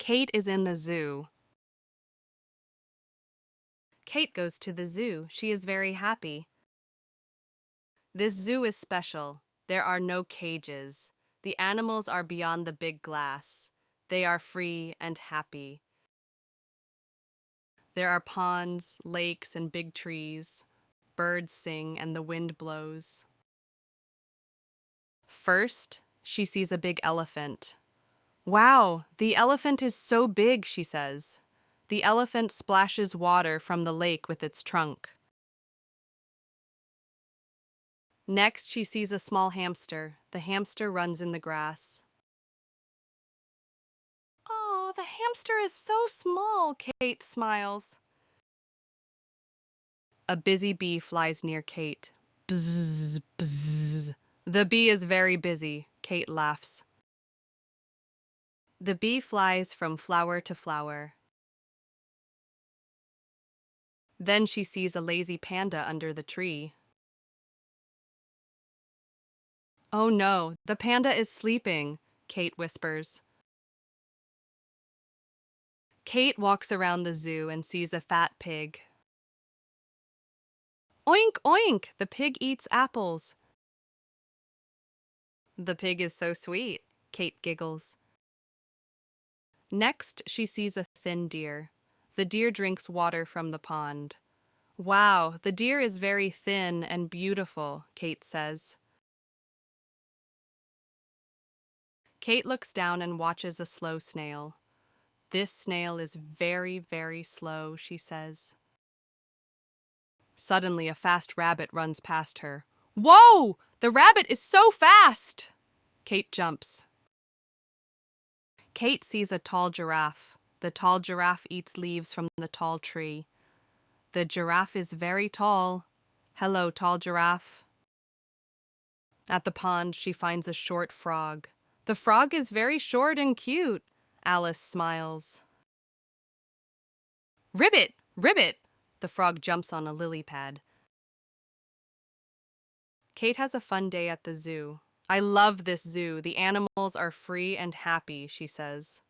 Kate is in the zoo. Kate goes to the zoo. She is very happy. This zoo is special. There are no cages. The animals are beyond the big glass. They are free and happy. There are ponds, lakes, and big trees. Birds sing and the wind blows. First, she sees a big elephant. Wow, the elephant is so big, she says. The elephant splashes water from the lake with its trunk. Next, she sees a small hamster. The hamster runs in the grass. Oh, the hamster is so small, Kate smiles. A busy bee flies near Kate. Bzzz, bzzz. The bee is very busy, Kate laughs. The bee flies from flower to flower. Then she sees a lazy panda under the tree. Oh no, the panda is sleeping, Kate whispers. Kate walks around the zoo and sees a fat pig. Oink, oink, the pig eats apples. The pig is so sweet, Kate giggles. Next, she sees a thin deer. The deer drinks water from the pond. Wow, the deer is very thin and beautiful, Kate says. Kate looks down and watches a slow snail. This snail is very, very slow, she says. Suddenly, a fast rabbit runs past her. Whoa! The rabbit is so fast! Kate jumps. Kate sees a tall giraffe. The tall giraffe eats leaves from the tall tree. The giraffe is very tall. Hello, tall giraffe. At the pond, she finds a short frog. The frog is very short and cute. Alice smiles. Ribbit! Ribbit! The frog jumps on a lily pad. Kate has a fun day at the zoo. I love this zoo. The animals are free and happy, she says.